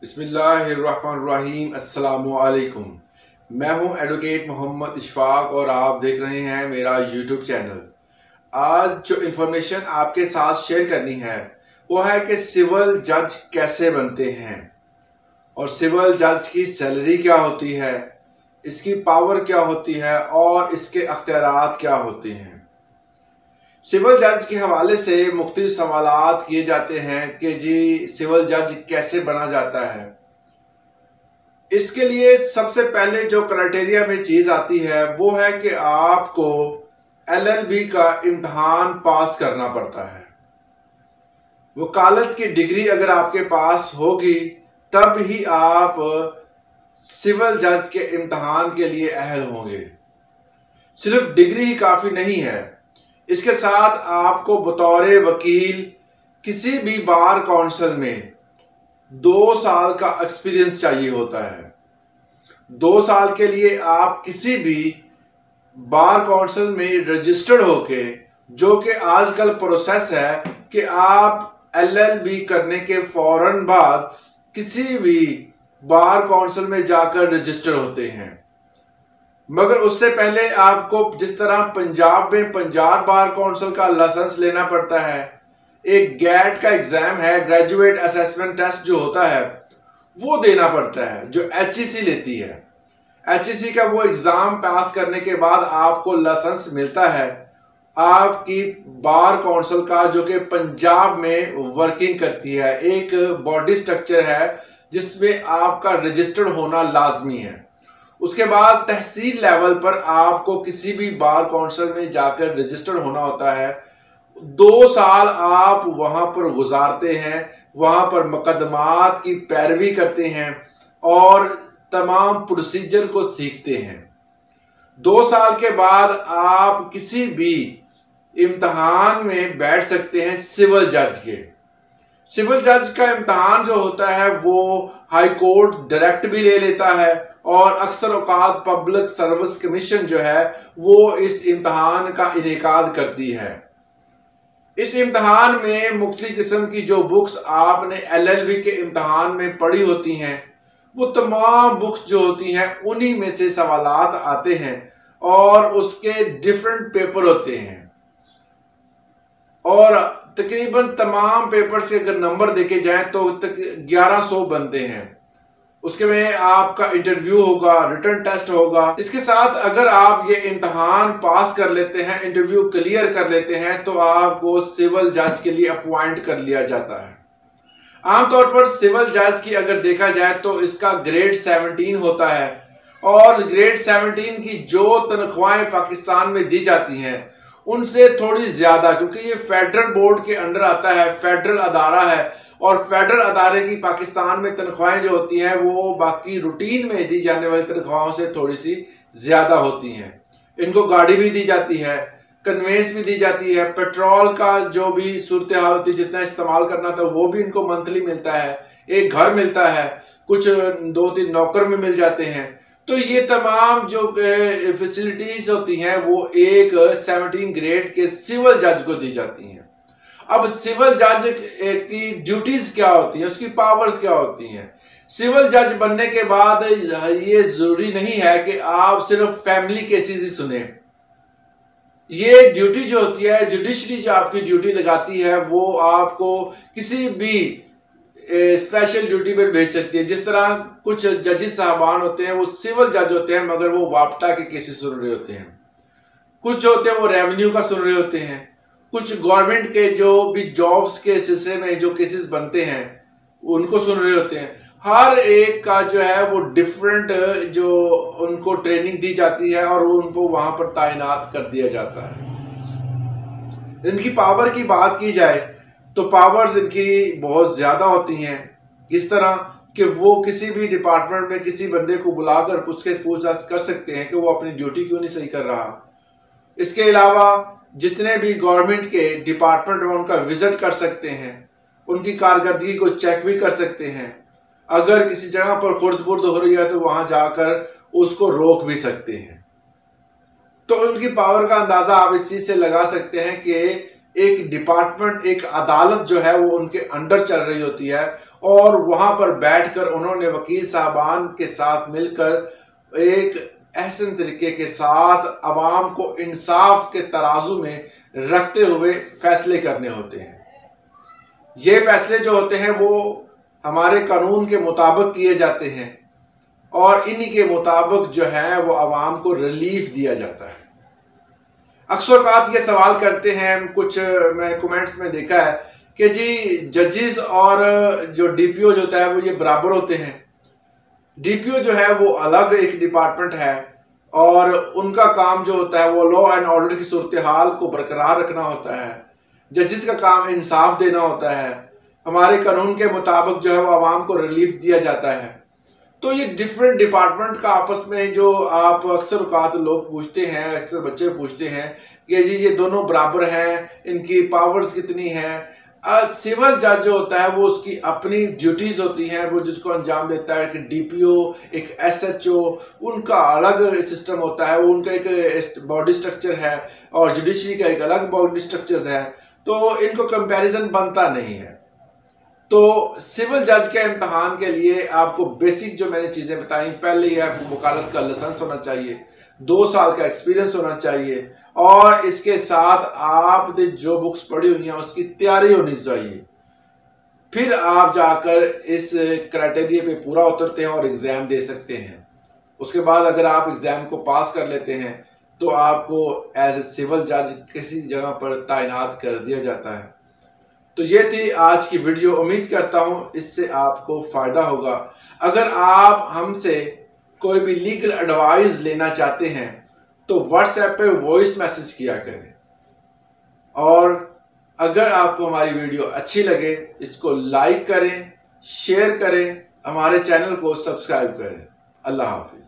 बिस्मिल्लाहिर्रहमानिर्रहीम। अस्सलामुअलैकुम। मैं हूं एडवोकेट मोहम्मद इशफाक और आप देख रहे हैं मेरा यूट्यूब चैनल। आज जो इन्फॉर्मेशन आपके साथ शेयर करनी है वो है कि सिविल जज कैसे बनते हैं और सिविल जज की सैलरी क्या होती है, इसकी पावर क्या होती है और इसके अख्तियारात क्या होते हैं। सिविल जज के हवाले से मुख्तलिफ सवालात किए जाते हैं कि जी सिविल जज कैसे बना जाता है। इसके लिए सबसे पहले जो क्राइटेरिया में चीज़ आती है वो है कि आपको LLB का इम्तहान पास करना पड़ता है। वकालत की डिग्री अगर आपके पास होगी तब ही आप सिविल जज के इम्तहान के लिए अहल होंगे। सिर्फ डिग्री ही काफ़ी नहीं है, इसके साथ आपको बतौर वकील किसी भी बार काउंसिल में 2 साल का एक्सपीरियंस चाहिए होता है। 2 साल के लिए आप किसी भी बार काउंसिल में रजिस्टर्ड होके, जो कि आजकल प्रोसेस है कि आप LLB करने के फौरन बाद किसी भी बार काउंसिल में जाकर रजिस्टर होते हैं। मगर उससे पहले आपको जिस तरह पंजाब में पंजाब बार काउंसिल का लाइसेंस लेना पड़ता है, एक गैट का एग्जाम है, ग्रेजुएट असेसमेंट टेस्ट जो होता है वो देना पड़ता है जो HEC लेती है। HEC का वो एग्जाम पास करने के बाद आपको लाइसेंस मिलता है आपकी बार काउंसिल का, जो कि पंजाब में वर्किंग करती है। एक बॉडी स्ट्रक्चर है जिसमें आपका रजिस्टर्ड होना लाजमी है। उसके बाद तहसील लेवल पर आपको किसी भी बार काउंसिल में जाकर रजिस्टर्ड होना होता है। 2 साल आप वहां पर गुजारते हैं, वहां पर मुकदमात की पैरवी करते हैं और तमाम प्रोसीजर को सीखते हैं। 2 साल के बाद आप किसी भी इम्तहान में बैठ सकते हैं सिविल जज के। सिविल जज का इम्तहान जो होता है वो हाई कोर्ट डायरेक्ट भी ले लेता है और अक्सर औकात पब्लिक सर्विस कमीशन जो है वो इस इम्तहान का इनेकाद करती है। इस इम्तहान में मुख्तलिफ किस्म की जो बुक्स आपने LLB के इम्तहान में पढ़ी होती हैं वो तमाम बुक्स जो होती हैं उन्हीं में से सवालात आते हैं और उसके डिफरेंट पेपर होते हैं और तकरीबन तमाम पेपर्स के अगर नंबर देखे जाएं तो 1100 बनते हैं। उसके में आपका इंटरव्यू होगा, रिटन टेस्ट होगा। इसके साथ अगर आप ये इम्तहान पास कर लेते हैं, इंटरव्यू क्लियर कर लेते हैं तो आपको सिविल जज के लिए अपॉइंट कर लिया जाता है। आमतौर पर सिविल जज की अगर देखा जाए तो इसका ग्रेड 17 होता है और ग्रेड 17 की जो तनख्वाहें पाकिस्तान में दी जाती हैं उनसे थोड़ी ज्यादा, क्योंकि ये फेडरल बोर्ड के अंडर आता है, फेडरल अदारा है और फेडरल अदारे की पाकिस्तान में तनख्वाहें जो होती हैं वो बाकी रूटीन में दी जाने वाली तनख्वाहों से थोड़ी सी ज्यादा होती हैं। इनको गाड़ी भी दी जाती है, कन्वेंस भी दी जाती है, पेट्रोल का जो भी सूरत हाल होती है जितना इस्तेमाल करना था वो भी इनको मंथली मिलता है, एक घर मिलता है, कुछ 2-3 नौकर में मिल जाते हैं। तो ये तमाम जो फैसिलिटीज होती हैं वो एक 17 ग्रेड के सिविल जज को दी जाती हैं। अब सिविल जज की ड्यूटीज क्या होती है, उसकी पावर्स क्या होती हैं। सिविल जज बनने के बाद ये जरूरी नहीं है कि आप सिर्फ फैमिली केसेस ही सुने। ये ड्यूटी जो होती है, जुडिशरी जो आपकी ड्यूटी लगाती है वो आपको किसी भी स्पेशल ड्यूटी पर भेज सकती है। जिस तरह कुछ जजेस साहबान होते हैं वो सिविल जज होते हैं मगर वो वापटा के केसेस सुन रहे होते हैं, कुछ होते हैं वो रेवेन्यू का सुन रहे होते हैं, कुछ गवर्नमेंट के जो भी जॉब्स के सिलसिले में जो केसेस बनते हैं उनको सुन रहे होते हैं। हर एक का जो है वो डिफरेंट जो उनको ट्रेनिंग दी जाती है और उनको वहां पर तैनात कर दिया जाता है। इनकी पावर की बात की जाए तो पावर्स इनकी बहुत ज्यादा होती हैं। किस तरह कि वो किसी भी डिपार्टमेंट में किसी बंदे को बुलाकर पूछताछ कर सकते हैं कि वो अपनी ड्यूटी क्यों नहीं सही कर रहा। इसके अलावा जितने भी गवर्नमेंट के डिपार्टमेंट में उनका विजिट कर सकते हैं, उनकी कारकर्दगी को चेक भी कर सकते हैं। अगर किसी जगह पर खुर्द-बुर्द हो रही है तो वहां जाकर उसको रोक भी सकते हैं। तो उनकी पावर का अंदाजा आप इस चीज से लगा सकते हैं कि एक डिपार्टमेंट, एक अदालत जो है वो उनके अंडर चल रही होती है, और वहां पर बैठकर उन्होंने वकील साहबान के साथ मिलकर एक एहसन तरीके के साथ अवाम को इंसाफ के तराजू में रखते हुए फैसले करने होते हैं। ये फैसले जो होते हैं वो हमारे कानून के मुताबिक किए जाते हैं, और इन्हीं के मुताबिक जो है वो अवाम को रिलीफ दिया जाता है। अक्सर औक़ात ये सवाल करते हैं, कुछ मैं कमेंट्स में देखा है कि जी जजेस और जो डीपीओ जो होता है वो ये बराबर होते हैं। डीपीओ जो है वो अलग एक डिपार्टमेंट है, और उनका काम जो होता है वो लॉ एंड ऑर्डर की सूरत हाल को बरकरार रखना होता है। जजेस का काम इंसाफ देना होता है। हमारे कानून के मुताबिक जो है वो आवाम को रिलीफ दिया जाता है। तो ये डिफरेंट डिपार्टमेंट का आपस में जो आप अक्सर औक़ात लोग पूछते हैं, अक्सर बच्चे पूछते हैं कि जी ये दोनों बराबर हैं, इनकी पावर्स कितनी हैं। सिविल जज जो होता है वो उसकी अपनी ड्यूटीज होती हैं, वो जिसको अंजाम देता है। कि डीपीओ, एक एसएचओ, उनका अलग सिस्टम होता है, वो उनका एक बॉडी स्ट्रक्चर है, और जुडिशरी का एक अलग बॉडी स्ट्रक्चर है, तो इनको कंपैरिजन बनता नहीं है। तो सिविल जज के इम्तहान के लिए आपको बेसिक जो मैंने चीजें बताई, पहले ही आपको वकालत का लाइसेंस होना चाहिए, 2 साल का एक्सपीरियंस होना चाहिए, और इसके साथ आपने जो बुक्स पढ़ी हुई हैं उसकी तैयारी होनी चाहिए। फिर आप जाकर इस क्राइटेरिया पे पूरा उतरते हैं और एग्जाम दे सकते हैं। उसके बाद अगर आप एग्जाम को पास कर लेते हैं तो आपको एज ए सिविल जज किसी जगह पर तैनात कर दिया जाता है। तो ये थी आज की वीडियो। उम्मीद करता हूं इससे आपको फायदा होगा। अगर आप हमसे कोई भी लीगल एडवाइस लेना चाहते हैं तो व्हाट्सएप पे वॉइस मैसेज किया करें, और अगर आपको हमारी वीडियो अच्छी लगे इसको लाइक करें, शेयर करें, हमारे चैनल को सब्सक्राइब करें। अल्लाह हाफिज।